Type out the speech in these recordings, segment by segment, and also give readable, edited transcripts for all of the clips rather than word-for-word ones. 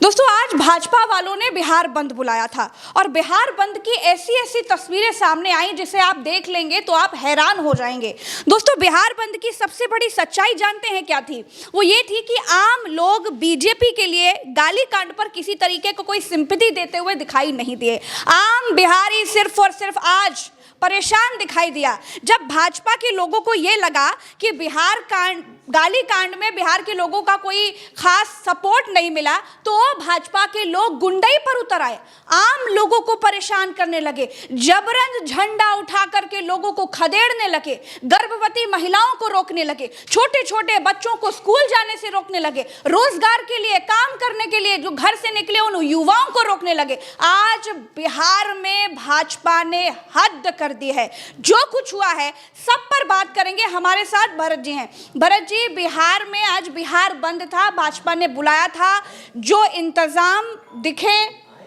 दोस्तों, आज भाजपा वालों ने बिहार बंद बुलाया था और बिहार बंद की ऐसी ऐसी तस्वीरें सामने आई जिसे आप देख लेंगे तो आप हैरान हो जाएंगे। दोस्तों, बिहार बंद की सबसे बड़ी सच्चाई जानते हैं क्या थी? वो ये थी कि आम लोग बीजेपी के लिए गाली कांड पर किसी तरीके को कोई सिंपैथी देते हुए दिखाई नहीं दिए। आम बिहारी सिर्फ और सिर्फ आज परेशान दिखाई दिया जब भाजपा के लोगों को ये लगा कि बिहार कांड, गाली कांड में बिहार के लोगों का कोई खास सपोर्ट नहीं मिला, तो भाजपा के लोग गुंडई पर उतर आए, आम लोगों को परेशान करने लगे, जबरन झंडा उठा करके लोगों को खदेड़ने लगे, गर्भवती महिलाओं को रोकने लगे, छोटे छोटे बच्चों को स्कूल जाने से रोकने लगे, रोजगार के लिए, काम करने के लिए जो घर से निकले उन युवाओं को रोकने लगे। आज बिहार में भाजपा ने हद कर दी है। जो कुछ हुआ है सब पर बात करेंगे। हमारे साथ भरत जी हैं। भरत जी, बिहार में आज बिहार बंद था, भाजपा ने बुलाया था, जो इंतजाम दिखे,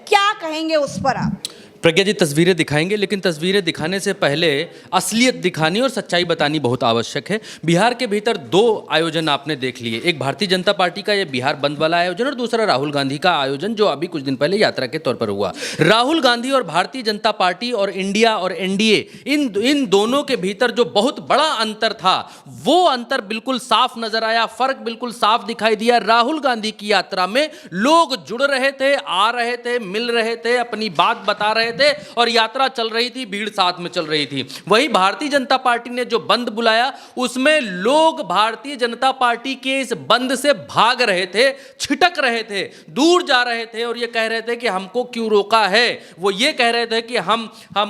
क्या कहेंगे उस पर आप? प्रज्ञा जी, तस्वीरें दिखाएंगे, लेकिन तस्वीरें दिखाने से पहले असलियत दिखानी और सच्चाई बतानी बहुत आवश्यक है। बिहार के भीतर दो आयोजन आपने देख लिए, एक भारतीय जनता पार्टी का ये बिहार बंद वाला आयोजन और दूसरा राहुल गांधी का आयोजन जो अभी कुछ दिन पहले यात्रा के तौर पर हुआ। राहुल गांधी और भारतीय जनता पार्टी और इंडिया और एनडीए, इन दोनों के भीतर जो बहुत बड़ा अंतर था वो अंतर बिल्कुल साफ नजर आया, फर्क बिल्कुल साफ दिखाई दिया। राहुल गांधी की यात्रा में लोग जुड़ रहे थे, आ रहे थे, मिल रहे थे, अपनी बात बता रहे थे और यात्रा चल रही थी, भीड़ साथ में चल रही थी। वहीं भारतीय जनता पार्टी ने जो बंद बुलाया उसमें लोग भारतीय जनता पार्टी के इस बंद से भाग रहे थे, छिटक रहे थे, दूर जा रहे थे और ये कह रहे थे कि हमको क्यों रोका है। वो ये कह रहे थे कि हम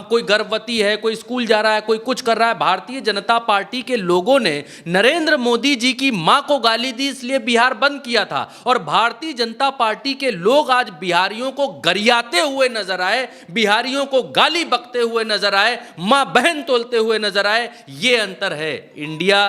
कोई गर्भवती है, कोई स्कूल जा रहा है, कोई कुछ कर रहा है। भारतीय जनता पार्टी के लोगों ने नरेंद्र मोदी जी की मां को गाली दी, इसलिए बिहार बंद किया था। और भारतीय जनता पार्टी के लोग आज बिहारियों को गरियाते हुए नजर आए, बिहारियों को गाली बकते हुए नजर आए, मां बहन तोलते हुए नजर आए। ये अंतर है इंडिया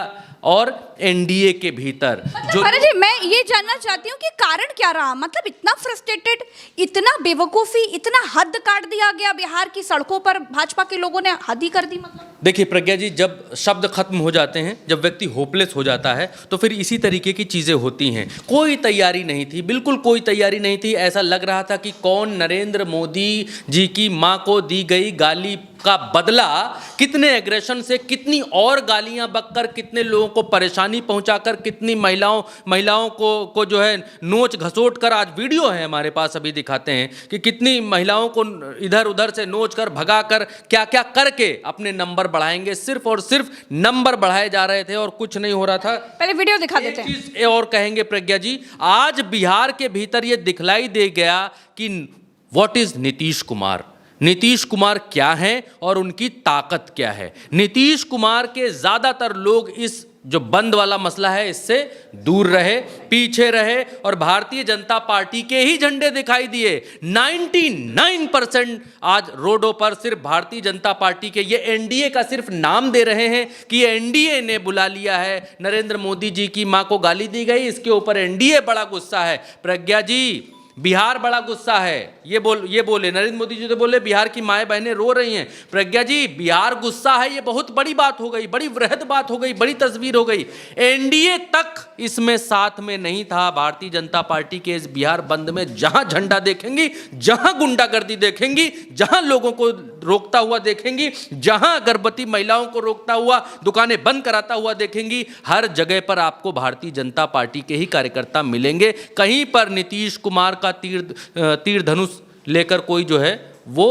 और एनडीए के भीतर। जो जी, मैं ये जानना चाहती हूँ कि कारण क्या रहा? मतलब इतना फ्रस्ट्रेटेड, इतना बेवकूफी, इतना हद काट दिया गया बिहार की सड़कों पर, भाजपा के लोगों ने हद ही कर दी। मतलब देखिए प्रज्ञा जी, जब शब्द खत्म हो जाते हैं, जब व्यक्ति होपलेस हो जाता है तो फिर इसी तरीके की चीज़ें होती हैं। कोई तैयारी नहीं थी, बिल्कुल कोई तैयारी नहीं थी। ऐसा लग रहा था कि कौन नरेंद्र मोदी जी की मां को दी गई गाली का बदला कितने एग्रेशन से, कितनी और गालियां बककर, कितने लोगों को परेशानी पहुंचाकर, कितनी महिलाओं को जो है नोच घसोट कर, आज वीडियो है हमारे पास, अभी दिखाते हैं कि कितनी महिलाओं को इधर उधर से नोच कर, भगा कर, क्या क्या करके अपने नंबर बढ़ाएंगे। सिर्फ और सिर्फ नंबर बढ़ाए जा रहे थे और कुछ नहीं हो रहा था। पहले वीडियो दिखा देते हैं। एक चीज और कहेंगे प्रज्ञा जी, आज बिहार के भीतर यह दिखलाई दे गया कि व्हाट इज नीतीश कुमार। नीतीश कुमार क्या हैं और उनकी ताकत क्या है। नीतीश कुमार के ज्यादातर लोग इस जो बंद वाला मसला है इससे दूर रहे, पीछे रहे और भारतीय जनता पार्टी के ही झंडे दिखाई दिए। 99% आज रोडों पर सिर्फ भारतीय जनता पार्टी के। ये एनडीए का सिर्फ नाम दे रहे हैं कि एनडीए ने बुला लिया है, नरेंद्र मोदी जी की मां को गाली दी गई, इसके ऊपर एनडीए बड़ा गुस्सा है। प्रज्ञा जी, बिहार बड़ा गुस्सा है। ये बोले नरेंद्र मोदी जी तो बोले बिहार की माएँ बहनें रो रही हैं। प्रज्ञा जी, बिहार गुस्सा है, ये बहुत बड़ी बात हो गई, बड़ी वृहद बात हो गई, बड़ी तस्वीर हो गई। एनडीए तक इसमें साथ में नहीं था भारतीय जनता पार्टी के इस बिहार बंद में। जहां झंडा देखेंगी, जहां गुंडागर्दी देखेंगी, जहां लोगों को रोकता हुआ देखेंगी, जहां गर्भवती महिलाओं को रोकता हुआ, दुकानें बंद कराता हुआ देखेंगी, हर जगह पर आपको भारतीय जनता पार्टी के ही कार्यकर्ता मिलेंगे। कहीं पर नीतीश कुमार का तीर धनुष लेकर कोई जो है वो।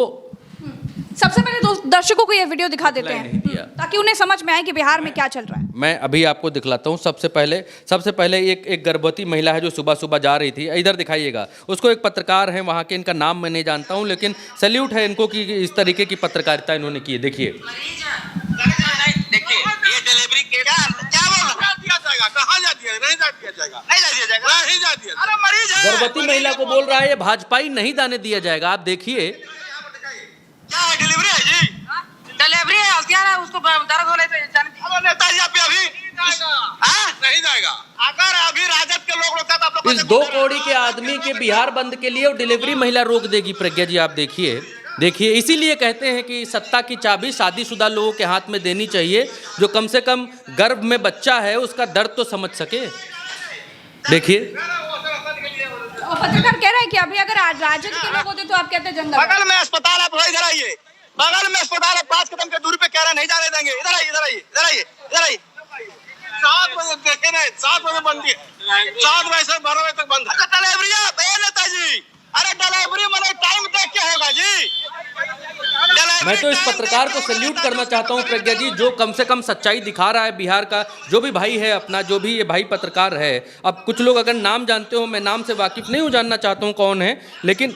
सबसे पहले दर्शकों को ये वीडियो दिखा देते हैं ताकि उन्हें समझ में आए कि बिहार में क्या चल रहा है। मैं अभी आपको दिखलाता हूँ। सबसे पहले एक गर्भवती महिला है जो सुबह सुबह जा रही थी, इधर दिखाइएगा उसको। एक पत्रकार है वहाँ के, इनका नाम मैं नहीं जानता हूँ, लेकिन सैल्यूट है इनको कि इस तरीके की पत्रकारिता इन्होंने की है। देखिए गर्भवती महिला को बोल रहा है ये भाजपाई नहीं जाने दिया जाएगा। आप देखिए क्या है, डिलीवरी है जी? डिलीवरी है, हथियार है, उसको दर्द हो रहे थे। नेताजी अभी नहीं जाएगा। अगर अभी राजद के लोग रोकते तो आप लोग इस 2 कौड़ी के आदमी के बिहार बंद के लिए और डिलीवरी महिला रोक देगी। प्रज्ञा जी, आप देखिए इसीलिए कहते हैं कि सत्ता की चाबी शादीशुदा लोगों के हाथ में देनी चाहिए, जो कम से कम गर्भ में बच्चा है उसका दर्द तो समझ सके। देखिए पत्रकार कह रहा है कि अभी अगर राजद के लोग होते तो आप कहते जंगल। बगल में अस्पताल है, इधर आइए, बगल में अस्पताल है, 5 कदम की दूरी पे कह रहे नहीं जाने देंगे। इधर आइए, इधर आइए, इधर आइए, इधर आइए। 7 बजे देखे नहीं, 7 बजे बंद है, 7 बजे से 12 बजे तक बंद है। डिलीवरी है नेताजी, अरे डिलीवरी मैंने टाइम देख के होगा जी। मैं तो इस पत्रकार को सैल्यूट करना चाहता हूं प्रज्ञा जी, जो कम से कम सच्चाई दिखा रहा है बिहार का। जो भी भाई है अपना, जो भी ये भाई पत्रकार है, अब कुछ लोग अगर नाम जानते हो, मैं नाम से वाकिफ नहीं हूं, जानना चाहता हूं कौन है, लेकिन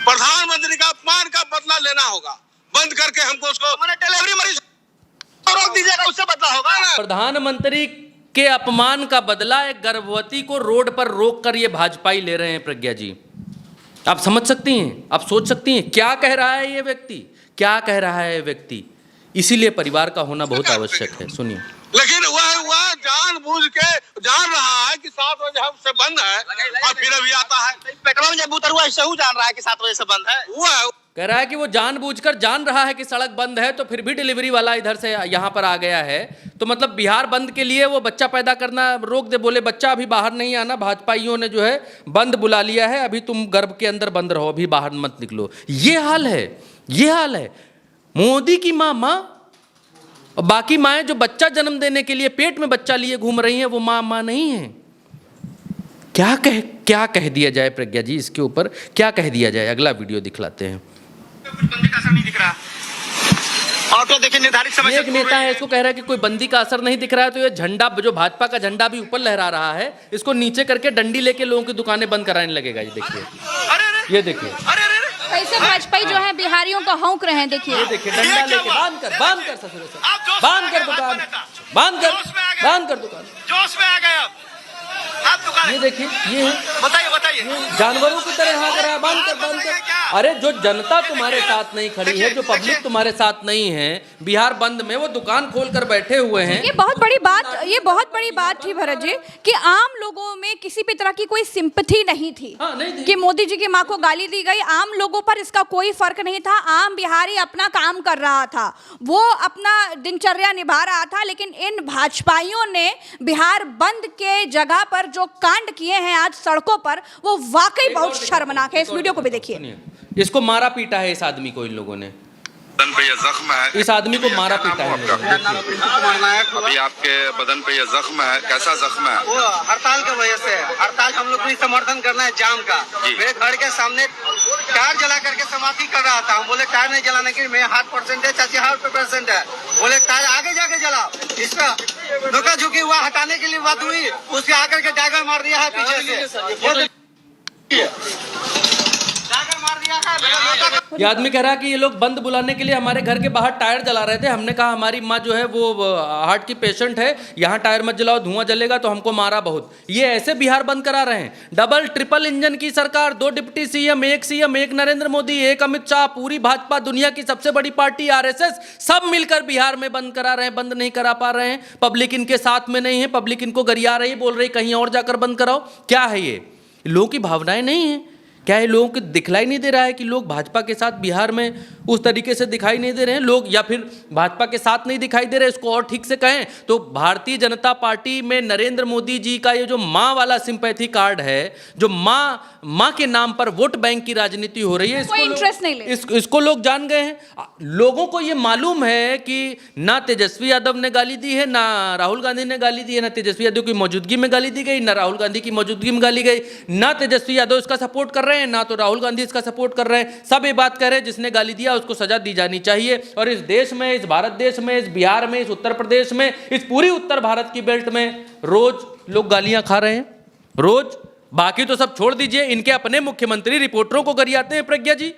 प्रधानमंत्री का अपमान का बदला लेना होगा, बंद करके हमको उसको मैंने डिलीवरी मरीज रोक दीजिएगा, उससे बदला होगा ना। प्रधानमंत्री के अपमान का बदला एक गर्भवती को रोड पर रोक कर ये भाजपाई ले रहे हैं प्रज्ञा जी। आप समझ सकती हैं, आप सोच सकती हैं क्या कह रहा है ये व्यक्ति, क्या कह रहा है ये व्यक्ति। इसीलिए परिवार का होना बहुत आवश्यक है। सुनिए। लेकिन वह जानबूझ के जान रहा है कि 7 बजे हमसे बंद है और फिर अभी आता है। पेट्रोल में जब उतरुआ इससे जान रहा है कि 7 बजे से बंद है। वो कह रहा है कि वो जानबूझकर जान रहा है कि सड़क बंद है, तो फिर भी डिलीवरी वाला इधर से यहाँ पर आ गया है। तो मतलब बिहार बंद के लिए वो बच्चा पैदा करना रोक दे, बोले बच्चा अभी बाहर नहीं आना, भाजपाइयों ने जो है बंद बुला लिया है, अभी तुम गर्भ के अंदर बंद रहो, अभी बाहर मत निकलो। ये हाल है, ये हाल है। मोदी की माँ और बाकी माएँ जो बच्चा जन्म देने के लिए पेट में बच्चा लिए घूम रही हैं, वो माँ नहीं है। क्या कह दिया जाए प्रज्ञा जी, इसके ऊपर क्या कह दिया जाए? अगला वीडियो दिखलाते हैं। बंदी का असर नहीं दिख रहा। ऑटो देखिए निर्धारित समय से एक नेता है, इसको कह रहा है कि कोई बंदी का असर नहीं दिख रहा है, तो ये झंडा जो भाजपा का झंडा भी ऊपर लहरा रहा है, इसको नीचे करके डंडी लेके लोगों की दुकानें बंद कराने लगेगा। ये देखिए, ये देखिए, कैसे भाजपाई जो है बिहारियों का हौंक रहे हैं। देखिए, ये देखिए, डंडा लेके बांध कर ससुर से बांध कर दुकान, बांध कर दुकान, जोश में आ गए आप दुकान। ये देखिए, ये है, बताइए जानवरों की तरह हाँ कर रहा है, बांध कर। अरे जो जनता तुम्हारे साथ नहीं खड़ी है, जो पब्लिक तुम्हारे साथ नहीं है, बिहार बंद में वो दुकान खोल कर बैठे हुए हैं। ये बहुत बड़ी बात थी भरत जी, कि आम लोगों में किसी भी तरह की कोई सिंपैथी नहीं थी। हाँ, नहीं थी। कि मोदी जी की मां को गाली दी गई, आम लोगों पर इसका कोई फर्क नहीं था। आम बिहारी अपना काम कर रहा था, वो अपना दिनचर्या निभा रहा था। लेकिन इन भाजपाइयों ने बिहार बंद के जगह पर जो कांड किए हैं आज सड़कों पर, वो वाकई बहुत शर्मनाक है। इस वीडियो को भी देखिए। इसको मारा पीटा है इस आदमी को, इन लोगों ने बदन पे ये जख्म है, इस आदमी को मारा पीटा है। अभी आपके बदन पे ये जख्म है, कैसा जख्म है? वो हड़ताल की वजह से, हड़ताल हम लोग भी समर्थन करना है जाम का। मेरे घर के सामने टायर जला करके समाधि कर रहा था। हम बोले टायर नहीं जलाने की, मेरे हार्ट पेशेंट है, चाची हार्ट पेशेंट है। बोले टायर आगे जाके जलाओ। इसका धोखा झुकी हुआ हटाने के लिए बात हुई, उसके आकर के डैगर मार दिया है पीछे से। ये आदमी कह रहा है कि ये लोग बंद बुलाने के लिए हमारे घर के बाहर टायर जला रहे थे। हमने कहा हमारी माँ जो है वो हार्ट की पेशेंट है, यहाँ टायर मत जलाओ, धुआं जलेगा, तो हमको मारा बहुत। ये ऐसे बिहार बंद करा रहे हैं। डबल ट्रिपल इंजन की सरकार, 2 डिप्टी सीएम, एक नरेंद्र मोदी, एक अमित शाह, पूरी भाजपा, दुनिया की सबसे बड़ी पार्टी आरएसएस, सब मिलकर बिहार में बंद करा रहे हैं। बंद नहीं करा पा रहे हैं, पब्लिक इनके साथ में नहीं है, पब्लिक इनको गरिया रही, बोल रही कहीं और जाकर बंद कराओ। क्या है ये? लोगों की भावनाएं नहीं है क्या? ये लोगों को दिखलाई नहीं दे रहा है कि लोग भाजपा के साथ बिहार में उस तरीके से दिखाई नहीं दे रहे हैं लोग, या फिर भाजपा के साथ नहीं दिखाई दे रहे? इसको और ठीक से कहें तो भारतीय जनता पार्टी में नरेंद्र मोदी जी का ये जो माँ वाला सिंपैथी कार्ड है, जो माँ के नाम पर वोट बैंक की राजनीति हो रही है, इसको लोग जान गए हैं। लोगों को ये मालूम है कि ना तेजस्वी यादव ने गाली दी है, ना राहुल गांधी ने गाली दी है, ना तेजस्वी यादव की मौजूदगी में गाली दी गई, ना राहुल गांधी की मौजूदगी में गाली गई, ना तेजस्वी यादव इसका सपोर्ट कर रहे हैं, ना तो राहुल गांधी इसका सपोर्ट कर रहे हैं। सब ये बात कह रहे हैं जिसने गाली दिया उसको सजा दी जानी चाहिए। और इस देश में, इस भारत देश में, इस बिहार में, इस उत्तर प्रदेश में, इस पूरी उत्तर भारत की बेल्ट में रोज लोग गालियां खा रहे हैं, रोज। बाकी तो सब छोड़ दीजिए, इनके अपने मुख्यमंत्री रिपोर्टरों को गरियाते हैं प्रज्ञा जी।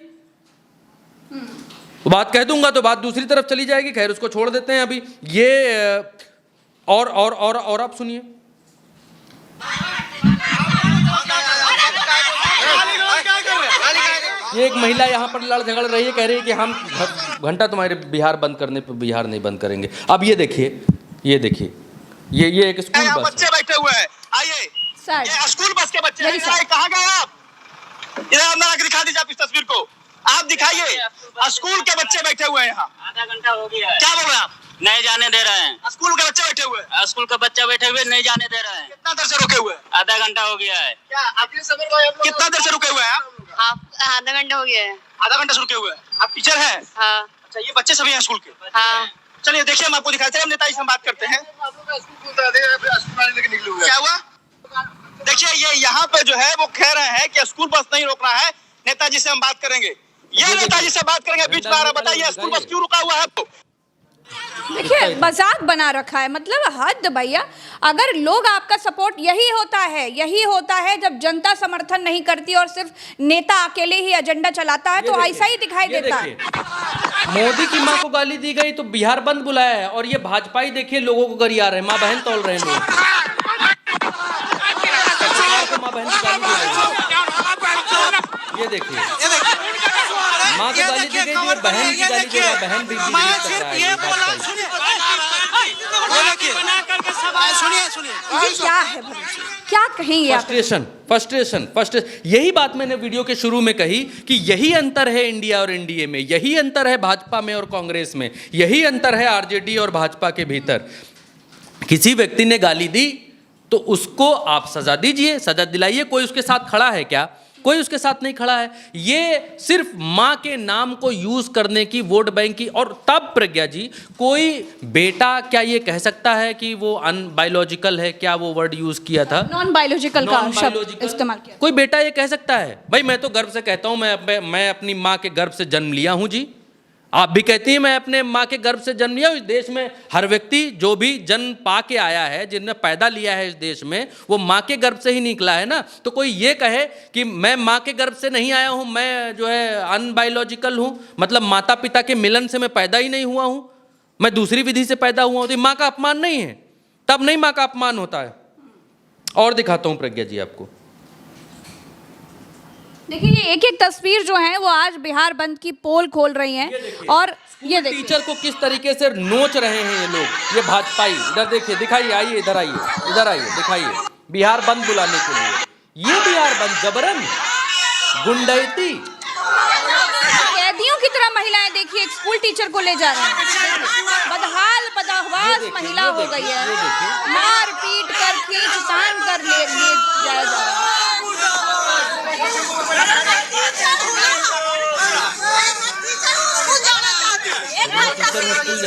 बात कह दूंगा तो बात दूसरी तरफ चली जाएगी, खैर उसको छोड़ देते हैं अभी। ये और आप सुनिए। ये एक महिला यहाँ पर लड़ झगड़ रही है, कह रही है कि हम घंटा तुम्हारे बिहार बंद करने पर बिहार नहीं बंद करेंगे। अब ये देखिए, ये एक स्कूल बस, बच्चे बैठे हुए हैं, आइए, ये स्कूल बस के बच्चे हैं। कहाँ गए आप? इधर अंदर आकर दिखा दीजिए आप इस तस्वीर को, आप दिखाइए। स्कूल के बच्चे बैठे हुए हैं यहाँ। आधा घंटा हो गया है। क्या बोल रहे हैं आप? नहीं जाने दे रहे हैं। स्कूल के बच्चे बैठे हुए हैं, स्कूल का बच्चा बैठे हुए नहीं जाने दे रहे हैं। कितना देर से रुके हुए हैं? आधा घंटा हो गया है। कितना देर से रुके हुए हैं आप? आधा घंटा हो गया है। आधा घंटा से रुके हुए हैं। आप टीचर हैं? हाँ अच्छा, ये बच्चे सभी हैं स्कूल के? हाँ। चलिए देखिए, हम आपको दिखाते हैं। हम नेताजी से हम बात करते हैं। क्या हुआ? देखिए, ये यहाँ पे जो है वो कह रहे हैं कि स्कूल बस नहीं रोक रहा है। नेताजी से हम बात करेंगे। ये नेताजी से बात करेंगे। बीच में आ रहा, बताइए स्कूल बस क्यों रुका हुआ है आपको? देखिए मजाक बना रखा है, मतलब हद भैया। अगर लोग आपका सपोर्ट यही होता है जब जनता समर्थन नहीं करती और सिर्फ नेता अकेले ही एजेंडा चलाता है, तो ऐसा ही दिखाई देता है। मोदी की मां को गाली दी गई तो बिहार बंद बुलाया है, और ये भाजपाई देखिए लोगों को गरिया रहे हैं, माँ बहन तोल रहे हैं लोग। सरकार को माँ बहन की गाली दी गई। ये देखिए, माँ को गाली दी गई, बहन की गाली दी गई, बहन भी ये क्या है भैया? क्या कहेंगे आप? फ्रस्ट्रेशन। यही बात मैंने वीडियो के शुरू में कही कि यही अंतर है इंडिया और एनडीए में, यही अंतर है भाजपा में और कांग्रेस में, यही अंतर है आरजेडी और भाजपा के भीतर। किसी व्यक्ति ने गाली दी तो उसको आप सजा दीजिए, सजा दिलाइए। कोई उसके साथ खड़ा है क्या? कोई उसके साथ नहीं खड़ा है। ये सिर्फ माँ के नाम को यूज करने की, वोट बैंक की। और तब प्रज्ञा जी, कोई बेटा क्या ये कह सकता है कि वो अनबायोलॉजिकल है? क्या वो वर्ड यूज किया था? नॉन बायोलॉजिकल का शब्द इस्तेमाल किया। कोई बेटा ये कह सकता है? भाई मैं तो गर्व से कहता हूं, मैं अपनी माँ के गर्भ से जन्म लिया हूं जी। आप भी कहती हैं मैं अपने माँ के गर्भ से जन्म लिया हूं। इस देश में हर व्यक्ति जो भी जन्म पा के आया है, जिसने पैदा लिया है इस देश में, वो माँ के गर्भ से ही निकला है ना। तो कोई ये कहे कि मैं माँ के गर्भ से नहीं आया हूं, मैं जो है अनबायोलॉजिकल हूं, मतलब माता पिता के मिलन से मैं पैदा ही नहीं हुआ हूं, मैं दूसरी विधि से पैदा हुआ हूं, तो माँ का अपमान नहीं है? तब नहीं माँ का अपमान होता है। और दिखाता हूं प्रज्ञा जी आपको। देखिए ये एक एक तस्वीर जो है वो आज बिहार बंद की पोल खोल रही हैं। और ये देखिए टीचर को किस तरीके से नोच रहे हैं ये लोग, ये भाजपाई। इधर देखिए, दिखाइए, आइए इधर आइए, इधर आइए, दिखाइए। बिहार बंद बुलाने के लिए ये बिहार बंद जबरन गुंडैती। कैदियों की तरह महिलाएं देखिए एक स्कूल टीचर को ले जा रही हैं। बदहाल बदहवास महिला हो गई है, मार पीट कर खींचतान कर ले जाया जा रहा है।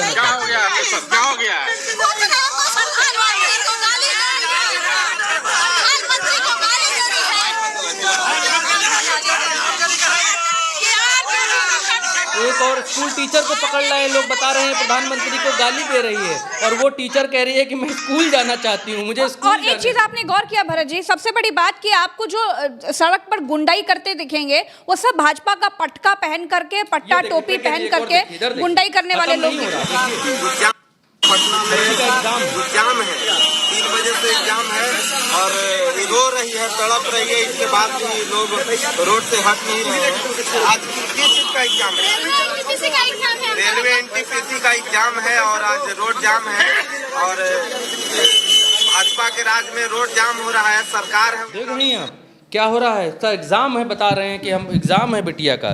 क्या हो गया आपके साथ? क्या हो गया? एक और स्कूल टीचर को पकड़ लाए लोग, बता रहे हैं प्रधानमंत्री को गाली दे रही है, और वो टीचर कह रही है कि मैं स्कूल जाना चाहती हूँ, मुझे स्कूल और एक चीज आपने गौर किया भरत जी, सबसे बड़ी बात कि आपको जो सड़क पर गुंडाई करते दिखेंगे वो सब भाजपा का पटका पहन करके, पट्टा टोपी पहन करके गुंडाई करने वाले लोग। पटना में जाम है, 3 बजे से एग्जाम है और रो रही है, तड़प रही है, इसके बाद भी लोग रोड से हट नहीं रहे हैं। आज किस चीज का एग्जाम है? रेलवे एनटीपीसी का एग्जाम है और आज रोड जाम है। और भाजपा के राज में रोड जाम हो रहा है। सरकार है, देख रही हैं आप क्या हो रहा है? सर एग्जाम है, बता रहे हैं कि हम एग्जाम है बिटिया का।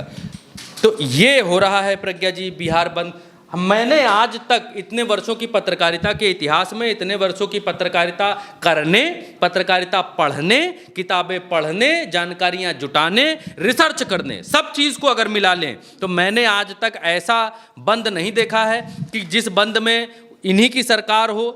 तो ये हो रहा है प्रज्ञा जी बिहार बंद। मैंने आज तक इतने वर्षों की पत्रकारिता के इतिहास में, इतने वर्षों की पत्रकारिता करने, पत्रकारिता पढ़ने, किताबें पढ़ने, जानकारियां जुटाने, रिसर्च करने, सब चीज़ को अगर मिला लें तो मैंने आज तक ऐसा बंद नहीं देखा है कि जिस बंद में इन्हीं की सरकार हो,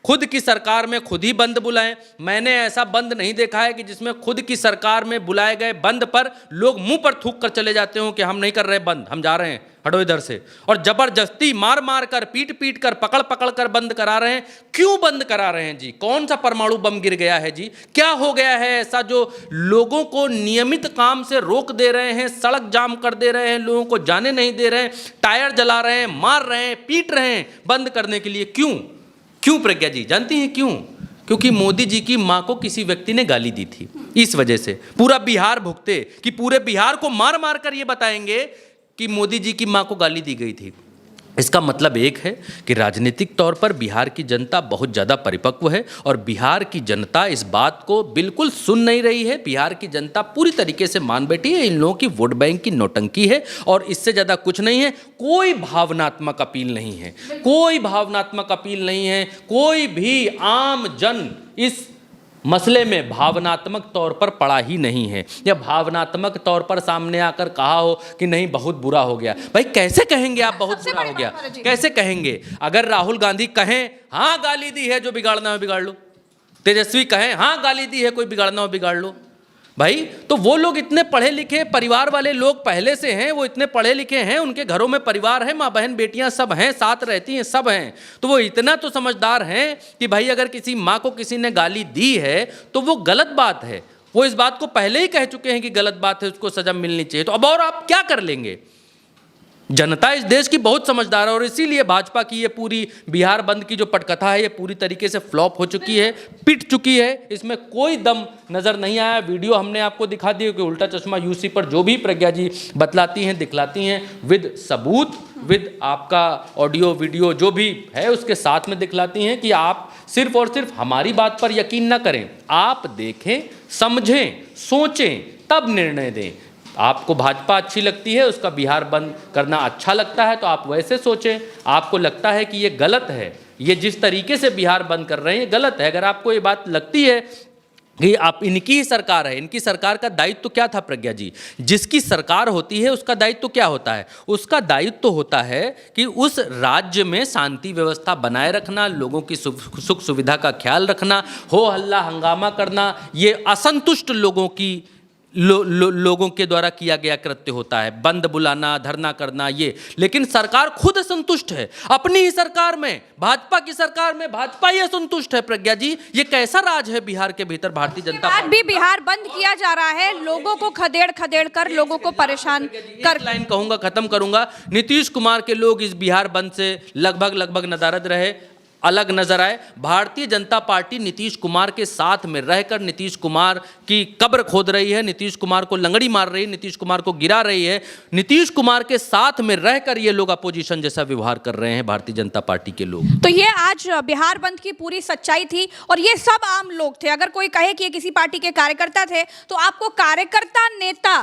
खुद की सरकार में खुद ही बंद बुलाएं। मैंने ऐसा बंद नहीं देखा है कि जिसमें खुद की सरकार में बुलाए गए बंद पर लोग मुंह पर थूक कर चले जाते हो कि हम नहीं कर रहे बंद, हम जा रहे हैं, हटो इधर से। और जबरदस्ती मार मार कर, पीट पीट कर, पकड़ पकड़ कर बंद करा रहे हैं। क्यों बंद करा रहे हैं जी? कौन सा परमाणु बम गिर गया है जी? क्या हो गया है ऐसा जो लोगों को नियमित काम से रोक दे रहे हैं, सड़क जाम कर दे रहे हैं, लोगों को जाने नहीं दे रहे हैं, टायर जला रहे हैं, मार रहे हैं, पीट रहे हैं बंद करने के लिए? क्यों? क्यों प्रज्ञा जी जानती हैं क्यों? क्योंकि मोदी जी की मां को किसी व्यक्ति ने गाली दी थी। इस वजह से पूरा बिहार भुगते कि पूरे बिहार को मार मार कर ये बताएंगे कि मोदी जी की मां को गाली दी गई थी। इसका मतलब एक है कि राजनीतिक तौर पर बिहार की जनता बहुत ज़्यादा परिपक्व है और बिहार की जनता इस बात को बिल्कुल सुन नहीं रही है। बिहार की जनता पूरी तरीके से मान बैठी है इन लोगों की वोट बैंक की नौटंकी है और इससे ज़्यादा कुछ नहीं है। कोई भावनात्मक अपील नहीं है, कोई भावनात्मक अपील नहीं है। कोई भी आम जन इस मसले में भावनात्मक तौर पर पड़ा ही नहीं है या भावनात्मक तौर पर सामने आकर कहा हो कि नहीं बहुत बुरा हो गया। भाई कैसे कहेंगे आप बहुत बुरा हो गया, कैसे कहेंगे? अगर राहुल गांधी कहें हाँ गाली दी है, जो बिगाड़ना हो बिगाड़ लो, तेजस्वी कहें हाँ गाली दी है, कोई बिगाड़ना हो बिगाड़ लो, भाई तो वो लोग इतने पढ़े लिखे परिवार वाले लोग पहले से हैं, वो इतने पढ़े लिखे हैं, उनके घरों में परिवार है, माँ बहन बेटियां सब हैं, साथ रहती हैं, सब हैं, तो वो इतना तो समझदार हैं कि भाई अगर किसी माँ को किसी ने गाली दी है तो वो गलत बात है। वो इस बात को पहले ही कह चुके हैं कि गलत बात है, उसको सजा मिलनी चाहिए। तो अब और आप क्या कर लेंगे? जनता इस देश की बहुत समझदार है और इसीलिए भाजपा की ये पूरी बिहार बंद की जो पटकथा है ये पूरी तरीके से फ्लॉप हो चुकी है, पिट चुकी है। इसमें कोई दम नज़र नहीं आया। वीडियो हमने आपको दिखा दी कि उल्टा चश्मा यूसी पर जो भी प्रज्ञा जी बतलाती हैं, दिखलाती हैं, विद सबूत, विद आपका ऑडियो वीडियो जो भी है उसके साथ में दिखलाती हैं कि आप सिर्फ और सिर्फ हमारी बात पर यकीन ना करें, आप देखें, समझें, सोचें, तब निर्णय दें। आपको भाजपा अच्छी लगती है, उसका बिहार बंद करना अच्छा लगता है तो आप वैसे सोचें। आपको लगता है कि ये गलत है, ये जिस तरीके से बिहार बंद कर रहे हैं ये गलत है, अगर आपको ये बात लगती है कि आप इनकी ही सरकार है, इनकी सरकार का दायित्व तो क्या था प्रज्ञा जी? जिसकी सरकार होती है उसका दायित्व तो क्या होता है? उसका दायित्व तो होता है कि उस राज्य में शांति व्यवस्था बनाए रखना, लोगों की सुख सुविधा का ख्याल रखना, हो हल्ला हंगामा करना ये असंतुष्ट लोगों की लोगों के द्वारा किया गया कृत्य होता है, बंद बुलाना, धरना करना ये। लेकिन सरकार खुद असंतुष्ट है अपनी ही सरकार में, भाजपा की सरकार में भाजपा ही असंतुष्ट है। प्रज्ञा जी ये कैसा राज है बिहार के भीतर भारतीय जनता पार्टी? भी बिहार बंद किया जा रहा है, लोगों को खदेड़ खदेड़ कर लोगों को परेशान कर। लाइन कहूंगा, खत्म करूंगा। नीतीश कुमार के लोग इस बिहार बंद से लगभग नदारद रहे, अलग नजर आए। भारतीय जनता पार्टी नीतीश कुमार के साथ में रहकर नीतीश कुमार की कब्र खोद रही है, नीतीश कुमार को लंगड़ी मार रही है, नीतीश कुमार को गिरा रही है। नीतीश कुमार के साथ में रहकर ये लोग अपोजिशन जैसा व्यवहार कर रहे हैं भारतीय जनता पार्टी के लोग। तो ये आज बिहार बंद की पूरी सच्चाई थी और ये सब आम लोग थे। अगर कोई कहे कि ये किसी पार्टी के कार्यकर्ता थे तो आपको कार्यकर्ता नेता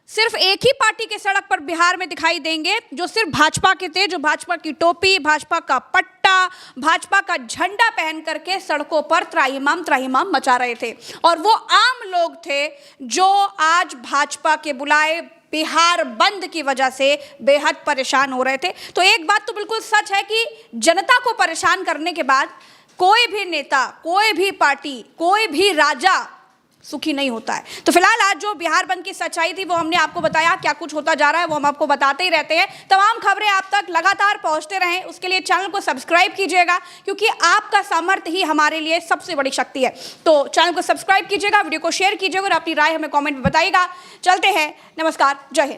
सिर्फ एक ही पार्टी के सड़क पर बिहार में दिखाई देंगे जो सिर्फ भाजपा के थे, जो भाजपा की टोपी, भाजपा का पट्टा, भाजपा का झंडा पहन करके सड़कों पर त्राहिमाम मचा रहे थे। और वो आम लोग थे जो आज भाजपा के बुलाए बिहार बंद की वजह से बेहद परेशान हो रहे थे। तो एक बात तो बिल्कुल सच है कि जनता को परेशान करने के बाद कोई भी नेता, कोई भी पार्टी, कोई भी राजा सुखी नहीं होता है। तो फिलहाल आज जो बिहार बंद की सच्चाई थी वो हमने आपको बताया। क्या कुछ होता जा रहा है वो हम आपको बताते ही रहते हैं। तमाम खबरें आप तक लगातार पहुंचते रहें उसके लिए चैनल को सब्सक्राइब कीजिएगा, क्योंकि आपका सामर्थ्य ही हमारे लिए सबसे बड़ी शक्ति है। तो चैनल को सब्सक्राइब कीजिएगा, वीडियो को शेयर कीजिएगा और अपनी राय हमें कॉमेंट में बताइएगा। चलते हैं, नमस्कार, जय हिंद।